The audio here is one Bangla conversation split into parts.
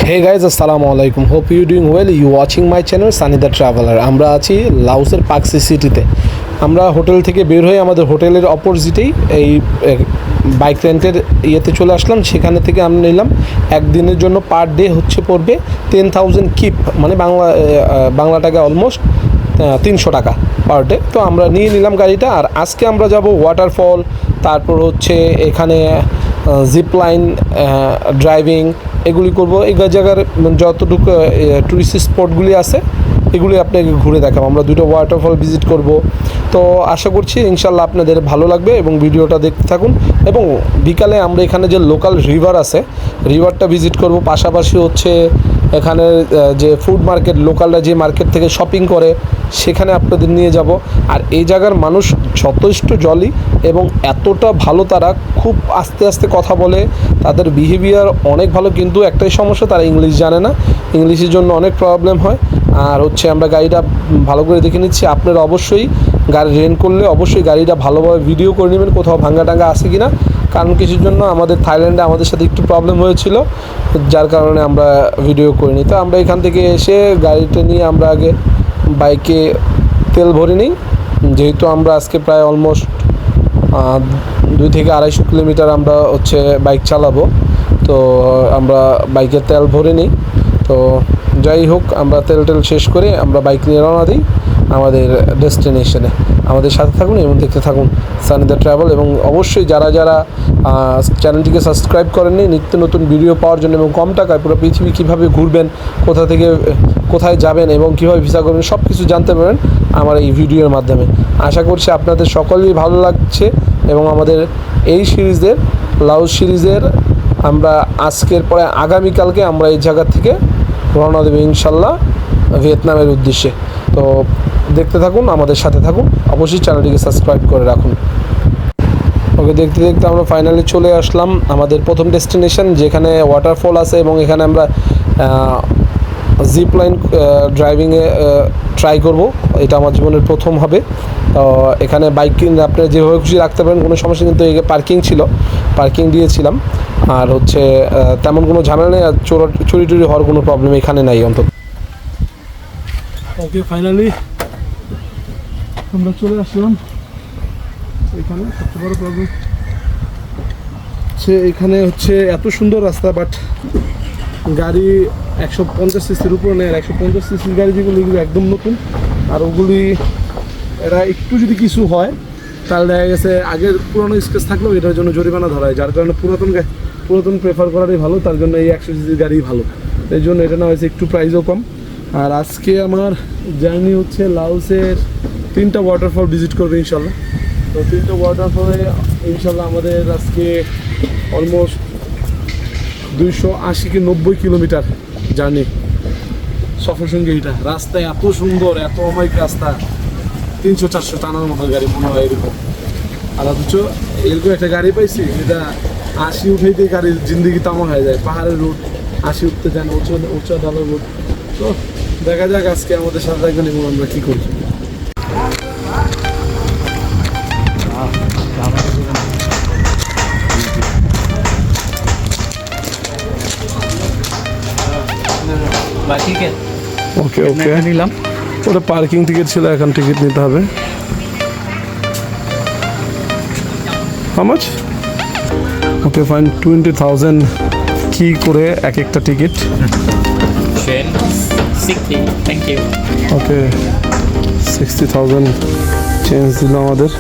Hey guys, assalamu alaikum. Hope you doing well. You watching my channel Sunny the Traveler. আমরা আছি লাউসের পাকসি সিটিতে। আমরা হোটেল থেকে বের হয়ে আমাদের হোটেলের অপোজিটেই এই বাইক রেন্টের ইয়েতে চলে আসলাম। সেখানে থেকে আমরা নিলাম একদিনের জন্য পার ডে হচ্ছে পড়বে 10,000 কিপ, মানে বাংলা টাকা অলমোস্ট 300 টাকা পার ডে। তো আমরা নিয়ে নিলাম গাড়িটা। আর আজকে আমরা যাব ওয়াটারফল, তারপর হচ্ছে এখানে জিপ লাইন, ড্রাইভিং, এগুলি করব। এই জায়গার যতটুকু টুরিস্ট স্পটগুলি আছে এগুলি আপনাকে ঘুরে দেখাবো। আমরা দুটো ওয়াটারফল ভিজিট করব। তো আশা করছি ইনশাল্লাহ আপনাদের ভালো লাগবে এবং ভিডিওটা দেখতে থাকুন। এবং বিকালে আমরা এখানে যে লোকাল রিভার আছে, রিভারটা ভিজিট করব। পাশাপাশি হচ্ছে এখানে যে ফুড মার্কেট, লোকালরা যে মার্কেট থেকে শপিং করে সেখানে আপনাদের নিয়ে যাব। আর এই জায়গার মানুষ যথেষ্ট জলি এবং এতটা ভালো, তারা খুব আস্তে আস্তে কথা বলে, তাদের বিহেভিয়ার অনেক ভালো। কিন্তু একটাই সমস্যা, তারা ইংলিশ জানে না, ইংলিশের জন্য অনেক প্রবলেম হয়। আর হচ্ছে আমরা গাড়িটা ভালো করে দেখে নিচ্ছি। আপনারা অবশ্যই গাড়ি রেন্ট করলে অবশ্যই গাড়িটা ভালোভাবে ভিডিও করে নেবেন, কোথাও ভাঙ্গা টাঙ্গা আছে কি না। কারণ কিছুর জন্য আমাদের থাইল্যান্ডে আমাদের সাথে একটু প্রবলেম হয়েছিল, যার কারণে আমরা ভিডিও করিনি। তো আমরা এখান থেকে এসে গাড়িটা নিয়ে আমরা আগে বাইকে তেল ভরে নিই, যেহেতু আমরা আজকে প্রায় অলমোস্ট 2 থেকে 250 কিলোমিটার আমরা হচ্ছে বাইক চালাবো। তো আমরা বাইকের তেল ভরে নিই। তো যাই হোক, আমরা তেল শেষ করে আমরা বাইক নিয়ে রওনা দিই আমাদের ডেস্টিনেশনে। আমাদের সাথে থাকুন এবং দেখতে থাকুন সানি দ্য ট্রাভেল। এবং অবশ্যই যারা চ্যানেলটিকে সাবস্ক্রাইব করেননি নিত্য নতুন ভিডিও পাওয়ার জন্য এবং কম টাকায় পুরো পৃথিবী কীভাবে ঘুরবেন, কোথা থেকে কোথায় যাবেন এবং কীভাবে ভিসা করবেন সব কিছু জানতে পারেন আমার এই ভিডিওর মাধ্যমে। আশা করছি আপনাদের সকলেই ভালো লাগছে। এবং আমাদের এই সিরিজের লাউস সিরিজের আমরা আজকের পরে আগামীকালকে আমরা এই জায়গা থেকে রওনা দেবো ইনশাল্লাহ ভিয়েতনামের উদ্দেশ্যে। তো দেখতে থাকুন, আমাদের সাথে থাকুন, অবশ্যই চ্যানেলটিকে সাবস্ক্রাইব করে রাখুন। ওকে, দেখতে দেখতে আমরা ফাইনালি চলে আসলাম আমাদের প্রথম ডেস্টিনেশন, যেখানে ওয়াটারফল আছে। এবং এখানে আমরা জিপ লাইন ড্রাইভিংয়ে ট্রাই করব। এটা আমার জীবনের প্রথম হবে। তো এখানে বাইক কিনে আপনারা যেভাবে খুশি রাখতে পারেন, কোনো সমস্যা। কিন্তু এই পার্কিং ছিল, পার্কিং দিয়েছিলাম। আর হচ্ছে তেমন কোনো ঝামেলা নেই, আর চুরি টুরি হওয়ার কোনো প্রবলেম এখানে নাই অন্তত। ওকে, ফাইনালি আমরা চলে আসলাম এখানে। সবচেয়ে বড় প্রবলেম হচ্ছে এখানে হচ্ছে এত সুন্দর রাস্তা, বাট গাড়ি 150 সিসির উপরে নেয়। 150 সিসির গাড়ি যেগুলো, এগুলো একদম নতুন। আর ওগুলি এরা একটু যদি কিছু হয় তাহলে দেখা গেছে আগের পুরনো স্কেচ থাকলেও এটার জন্য জরিমানা ধরা হয়, যার কারণে পুরাতন প্রেফার করাটাই ভালো। তার জন্য এই 100 সিসির গাড়ি ভালো, এই জন্য এটা না হয়েছে একটু প্রাইসও কম। আর আজকে আমার জার্নি হচ্ছে লাউসের 3টা ওয়াটারফল ভিজিট করবে ইনশাল্লাহ। তো 3টা ওয়াটারফলে ইনশাল্লাহ আমাদের আজকে অলমোস্ট 280 কি 90 কিলোমিটার জার্নি সফর সঙ্গে। এইটা রাস্তায় এত সুন্দর, এত অমায়িক রাস্তা, 300-400 টানার মতো গাড়ি মনে হয় এরকম। আর অথচ এরকম একটা গাড়ি পাইছি যেটা 80 উঠেইতে গাড়ির জিন্দগি তামা হয়ে যায়। পাহাড়ের রুট, 80 উঠতে চান, উঁচা ঢালের রুট। তো দেখা যাক আজকে আমাদের সাথে থাকবেন এবং আমরা কী করি। ওকে ওকে, নিলাম। ওটা পার্কিং টিকিট ছিল, এখন টিকিট নিতে হবে। How much? ওকে ফাইন, 20,000 কি করে এক একটা ticket? 60, thank you. Okay, 60,000 change দিল আমাদের।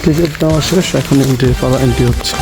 টিকিট নেওয়া শেষ, এখন এন্ট্রি হচ্ছে।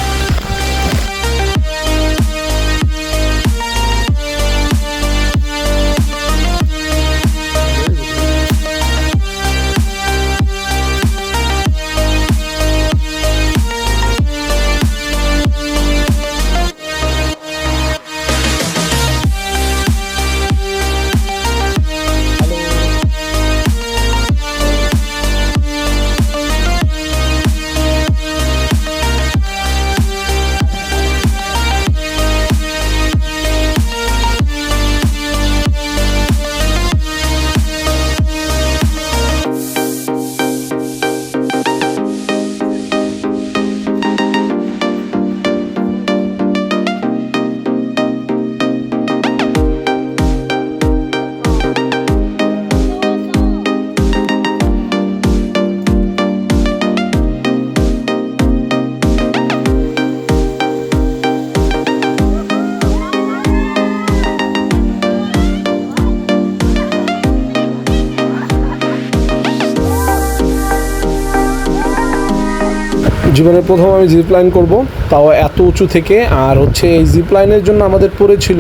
জীবনের প্রথম আমি জিপ লাইন করবো, তাও এত উঁচু থেকে। আর হচ্ছে এই জিপ লাইনের জন্য আমাদের পড়েছিল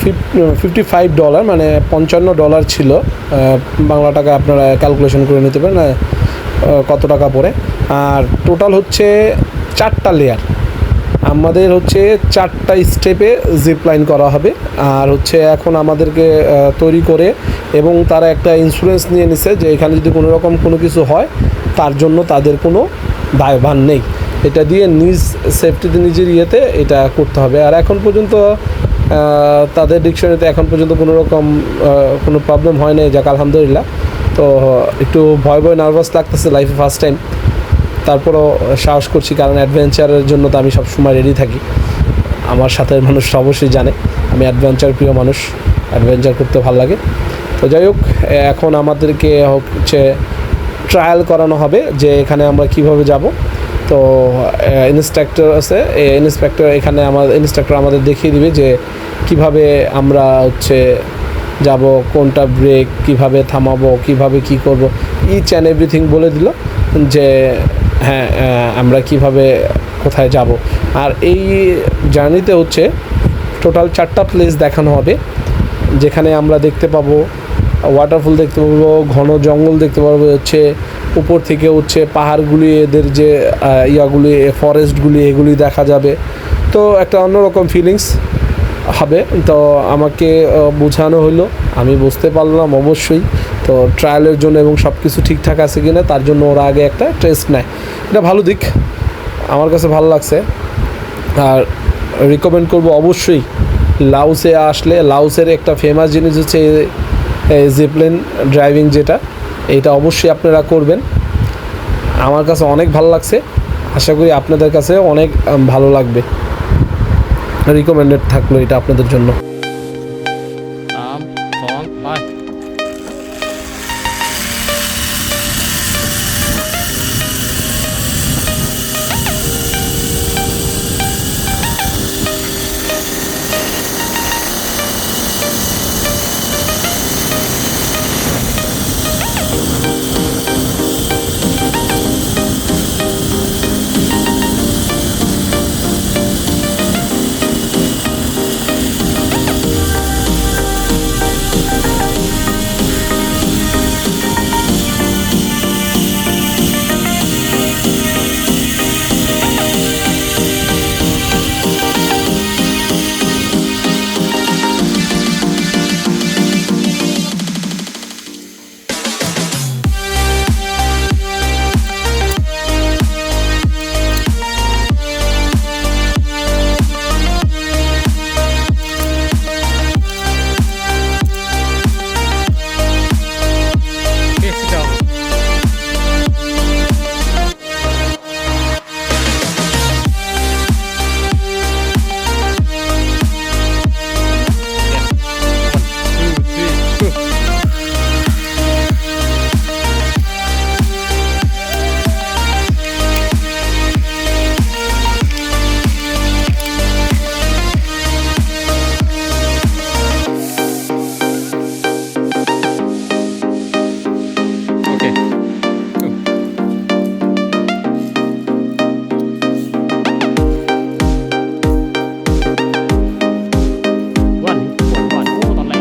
$55, মানে $55 ছিল। বাংলা টাকা আপনারা ক্যালকুলেশন করে নিতে পারেন কত টাকা পড়ে। আর টোটাল হচ্ছে 4টা লেয়ার, আমাদের হচ্ছে 4টা স্টেপে জিপ লাইন করা হবে। আর হচ্ছে এখন আমাদেরকে তৈরি করে, এবং তারা একটা ইন্স্যুরেন্স নিয়ে নিছে যে এখানে যদি কোনো রকম কোনো কিছু হয় তার জন্য তাদের কোনো দায়ভার নেই। এটা দিয়ে নিজ সেফটিতে নিজের ইয়েতে এটা করতে হবে। আর এখন পর্যন্ত তাদের ডিকশনারিতে এখন পর্যন্ত কোনো রকম কোনো প্রবলেম হয় নাই, যাক আলহামদুলিল্লাহ। তো একটু ভয় নার্ভাস লাগতেছে, লাইফে ফার্স্ট টাইম। তারপরও সাহস করছি, কারণ অ্যাডভেঞ্চারের জন্য তো আমি সবসময় রেডি থাকি। আমার সাথে মানুষ অবশ্যই জানে আমি অ্যাডভেঞ্চার প্রিয় মানুষ, অ্যাডভেঞ্চার করতে ভালো লাগে। তো যাই হোক, এখন আমাদেরকে হচ্ছে ট্রায়াল করানো হবে যে এখানে আমরা কিভাবে যাব। তো ইন্সট্রাক্টর আছে, এখানে ইন্সট্রাক্টর আমাদের দেখিয়ে দিবে যে কিভাবে আমরা হচ্ছে যাব, কোনটা ব্রেক, কিভাবে থামাবো, কিভাবে কি করব, ইচ অ্যান্ড এভরিথিং বলে দিল যে হ্যাঁ আমরা কিভাবে কোথায় যাব। আর এই জার্নিতে হচ্ছে টোটাল 4টা প্লেস দেখানো হবে, যেখানে আমরা দেখতে পাবো ওয়াটারফল দেখতে পাবো, ঘন জঙ্গল দেখতে পাবো, হচ্ছে উপর থেকে হচ্ছে পাহাড়গুলি, এদের যে ইয়াগুলি ফরেস্টগুলি এগুলি দেখা যাবে। তো একটা অন্যরকম ফিলিংস হবে। তো আমাকে বোঝানো হলো, আমি বুঝতে পারলাম অবশ্যই। তো ট্রায়ালের জন্য এবং সব কিছু ঠিকঠাক আছে কি না তার জন্য ওরা আগে একটা টেস্ট নেয়, এটা ভালো দিক, আমার কাছে ভালো লাগছে। আর রিকমেন্ড করবো অবশ্যই লাওসে আসলে। লাওসের একটা ফেমাস জিনিস হচ্ছে জিপলাইন ড্রাইভিং, যেটা এটা অবশ্যই আপনারা করবেন। আমার কাছে অনেক ভালো লাগছে, আশা করি আপনাদের কাছে অনেক ভালো লাগবে। রিকমেন্ডেড থাকলো এটা আপনাদের জন্য। 3, 2, 1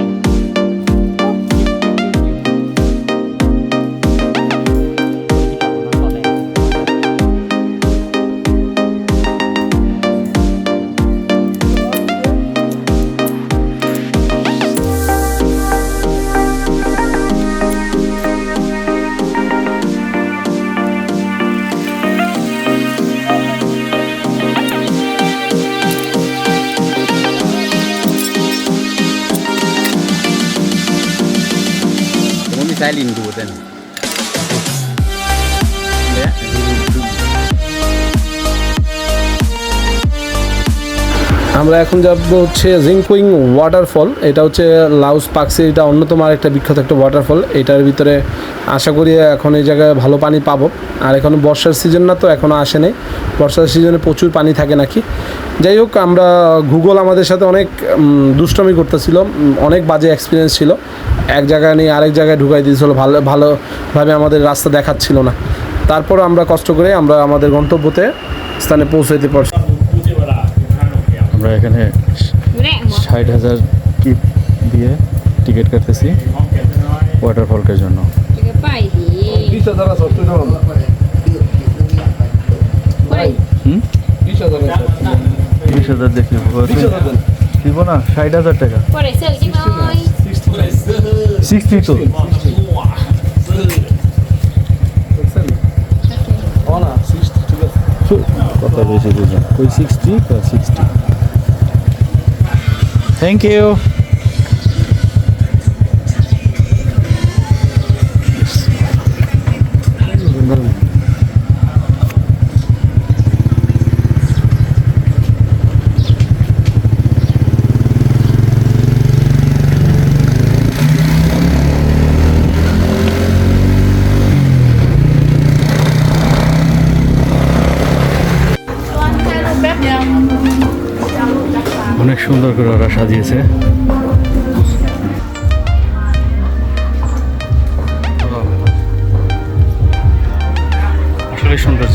saya lindu kan. Ya. আমরা এখন যাব হচ্ছে জিংকুইং ওয়াটারফল। এটা হচ্ছে লাওস পাকসির এটা অন্যতম আরেকটা বিখ্যাত একটা ওয়াটারফল। এটার ভিতরে আশা করি এখন এই জায়গায় ভালো পানি পাবো। আর এখন বর্ষার সিজন না, তো এখনও আসে নাই। বর্ষার সিজনে প্রচুর পানি থাকে নাকি। যাই হোক, আমরা গুগল আমাদের সাথে অনেক দুষ্টমি করতেছিল, অনেক বাজে এক্সপিরিয়েন্স ছিল। এক জায়গায় নিয়ে আরেক জায়গায় ঢুকাই দিয়েছিল, ভালোভাবে আমাদের রাস্তা দেখাচ্ছিল না। তারপর আমরা কষ্ট করে আমরা আমাদের গন্তব্যতে স্থানে পৌঁছাইতে পারছি। আমরা এখানে 60,000 টিপ দিয়ে টিকিট কাটতেছি ওয়াটারফলকের জন্য। 20,000 দেখি দিব না, 60,000 টাকা। 60 তো কথা বেশি বুঝলাম, ওই 60 বা 60। Thank you. অনেক সুন্দর করে ওরা সাজিয়েছে। আসলে সুন্দর।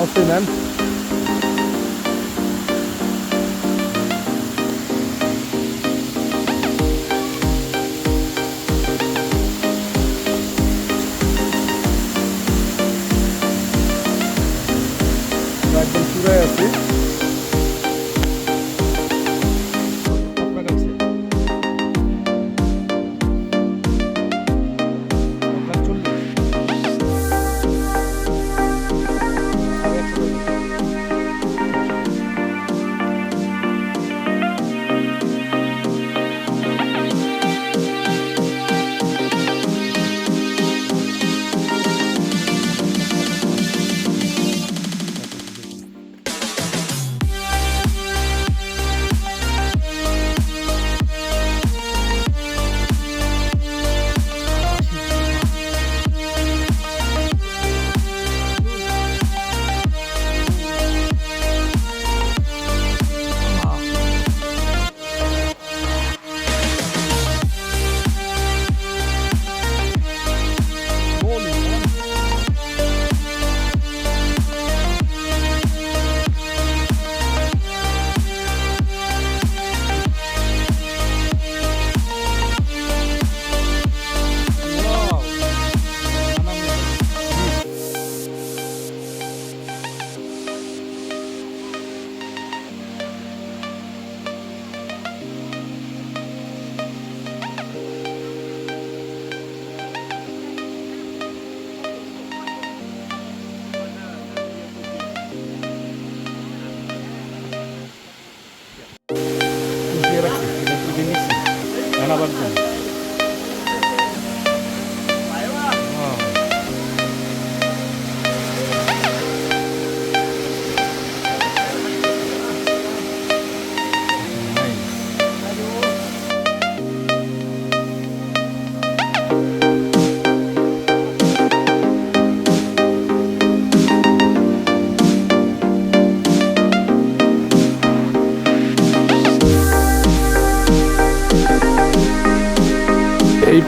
Okay, man. একদম চূড়ায় আছি।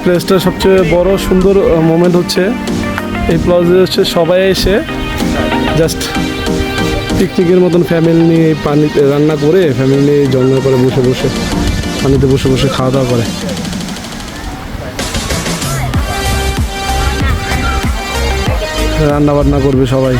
প্লেসটার সবচেয়ে বড় সুন্দর মোমেন্ট হচ্ছে এই প্লাজে হচ্ছে সবাই এসে জাস্ট পিকনিকের মতন ফ্যামিলি নিয়ে পানিতে রান্না করে ফ্যামিলি নিয়ে জঙ্গল করে বসে বসে পানিতে বসে বসে খাওয়া দাওয়া করে। রান্না বান্না করবে সবাই।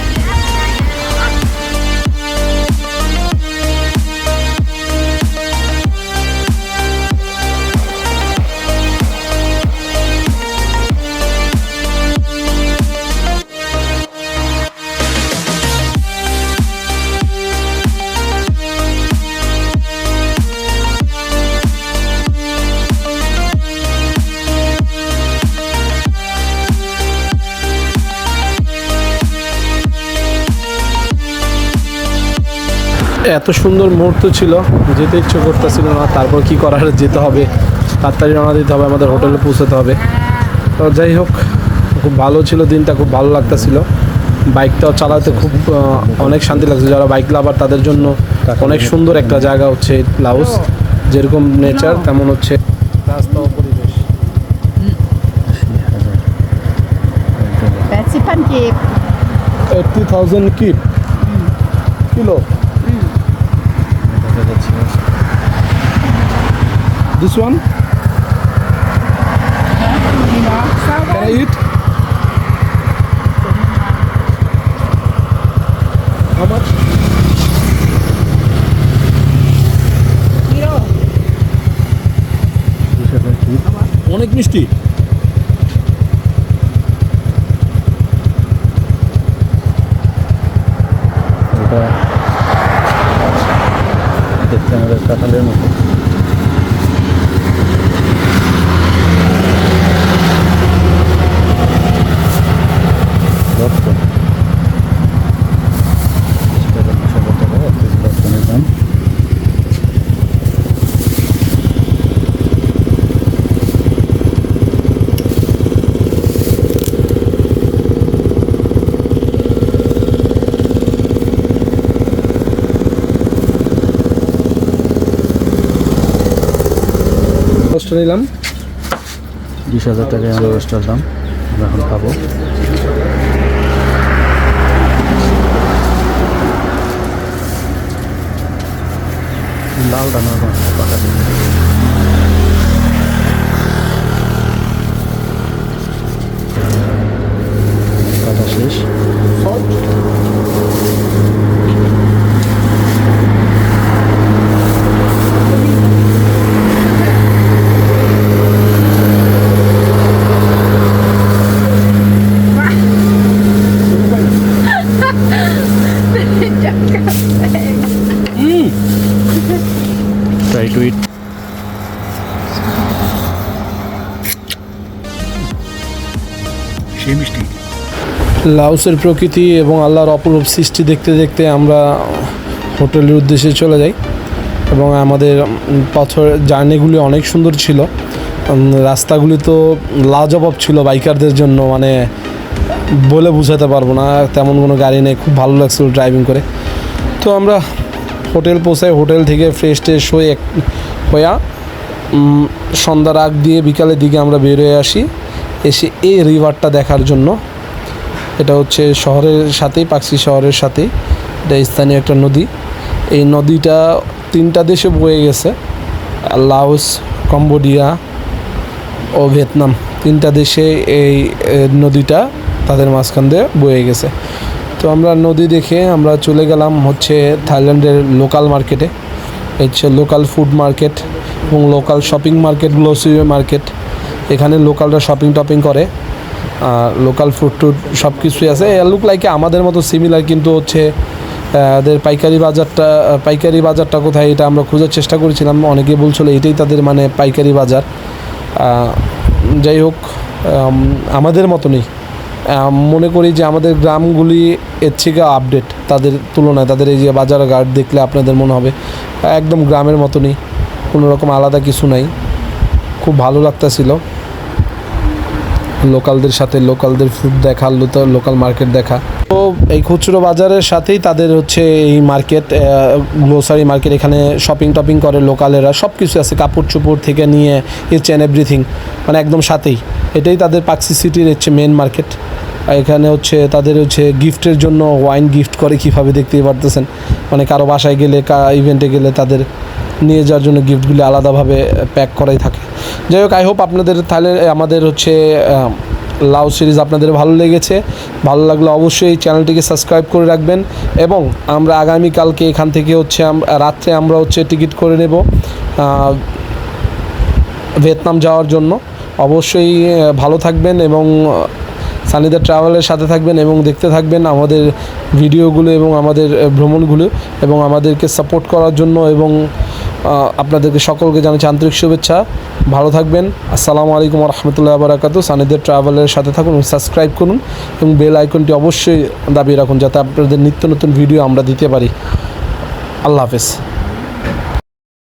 এত সুন্দর মুহূর্ত ছিল, যেতে ইচ্ছে করতেছিল না, তারপর কি করার, যেতে হবে, তাড়াতাড়ি রওনা দিতে হবে, আমাদের হোটেলে পৌঁছাতে হবে। তো যাই হোক, খুব ভালো ছিল দিনটা, খুব ভালো লাগতেছিল। বাইকটাও চালাতে খুব অনেক শান্তি লাগছে। যারা বাইক লাভার তাদের জন্য অনেক সুন্দর একটা জায়গা হচ্ছে লাউস, যেরকম নেচার তেমন হচ্ছে রাস্তা ও পরিবেশ। 80,000 กีบ 80,000 keep kilo. This one? Can I eat? How much? অনেক মিষ্টি। এটা দেখতে আমাদের কাঁঠালের মতো। রক্ত 20 টাকা 1 কেজি রক্তের দাম। কষ্ট নিলাম 20,000 টাকায় আমরা রোস্টার দাম। আমরা এখন খাবো। লাল ডানার পাতা দিয়ে কাটা শেষ। Try to eat. সেই মিষ্টি। লাউসের প্রকৃতি এবং আল্লাহর অপরূপ সৃষ্টি দেখতে দেখতে আমরা হোটেলের উদ্দেশ্যে চলে যাই এবং আমাদের পথের জার্নিগুলি অনেক সুন্দর ছিল। রাস্তাগুলি তো লাজবাব ছিল বাইকারদের জন্য, মানে বলে বোঝাতে পারবো না, তেমন কোনো গাড়ি নেই, খুব ভালো লাগছিল ড্রাইভিং করে। তো আমরা হোটেল পৌঁছাই, হোটেল থেকে ফ্রেশ ট্রেশ হয়ে হইয়া সন্ধ্যার আগ দিয়ে বিকালের দিকে আমরা বের হয়ে আসি, এসে এই রিভারটা দেখার জন্য। এটা হচ্ছে শহরের সাথেই, পাকসি শহরের সাথেই, এটা স্থানীয় একটা নদী। এই নদীটা 3টা দেশে বয়ে গেছে, লাওস, কম্বোডিয়া ও ভিয়েতনাম, 3টা দেশে এই নদীটা তাদের মাঝখান দিয়ে বয়ে গেছে। তো আমরা নদী দেখে আমরা চলে গেলাম হচ্ছে থাইল্যান্ডের লোকাল মার্কেটে। হচ্ছে লোকাল ফুড মার্কেট এবং local shopping market, glossary market. এখানে লোকালরা শপিং টপিং করে, লোকাল ফুড টুড সব কিছুই আছে। লুক লাইকে আমাদের মতো সিমিলার, কিন্তু হচ্ছে এদের পাইকারি বাজারটা কোথায় এটা আমরা খোঁজার চেষ্টা করেছিলাম। অনেকে বলছিল এটাই তাদের মানে পাইকারি বাজার। যাই হোক, আমাদের মতনই মনে করি যে আমাদের গ্রামগুলি এর থেকে আপডেট তাদের তুলনায়। তাদের এই যে বাজার ঘাট দেখলে আপনাদের মনে হবে একদম গ্রামের মতনই, কোনো রকম আলাদা কিছু নাই। খুব ভালো লাগতেছিল লোকালদের সাথে, লোকালদের ফুড দেখা, লোকাল মার্কেট দেখা। তো এই খুচরো বাজারের সাথেই তাদের হচ্ছে এই মার্কেট, গ্লোসারি মার্কেট, এখানে শপিং টপিং করে লোকালেরা, সব কিছু আছে, কাপড় চোপড় থেকে নিয়ে ইচ অ্যান্ড এভরিথিং, মানে একদম সাথেই। এটাই তাদের পাকসি সিটির হচ্ছে মেন মার্কেট। এখানে হচ্ছে তাদের হচ্ছে গিফটের জন্য ওয়াইন গিফট করে কীভাবে দেখতেই পারতেছেন, মানে কারো বাসায় গেলে ইভেন্টে গেলে তাদের নিয়ে যাওয়ার জন্য গিফটগুলি আলাদাভাবে প্যাক করাই থাকে। যাই হোক, আই হোপ আপনাদের তাহলে আমাদের হচ্ছে লাউ সিরিজ আপনাদের ভালো লেগেছে। ভালো লাগলে অবশ্যই এই চ্যানেলটিকে সাবস্ক্রাইব করে রাখবেন। এবং আমরা আগামীকালকে এখান থেকে হচ্ছে রাত্রে আমরা হচ্ছে টিকিট করে নেব ভিয়েতনাম যাওয়ার জন্য। অবশ্যই ভালো থাকবেন এবং সানিদা ট্রাভেলের সাথে থাকবেন এবং দেখতে থাকবেন আমাদের ভিডিওগুলো এবং আমাদের ভ্রমণগুলো, এবং আমাদেরকে সাপোর্ট করার জন্য এবং আপনাদেরকে সকলকে জানাচ্ছি আন্তরিক শুভেচ্ছা। ভালো থাকবেন। আসসালামু আলাইকুম রহমতুল্লাহ বারাকাতু। সানিদা ট্রাভেলের সাথে থাকুন, সাবস্ক্রাইব করুন এবং বেল আইকনটি অবশ্যই দাবিয়ে রাখুন যাতে আপনাদের নিত্য নতুন ভিডিও আমরা দিতে পারি। আল্লাহ হাফেজ।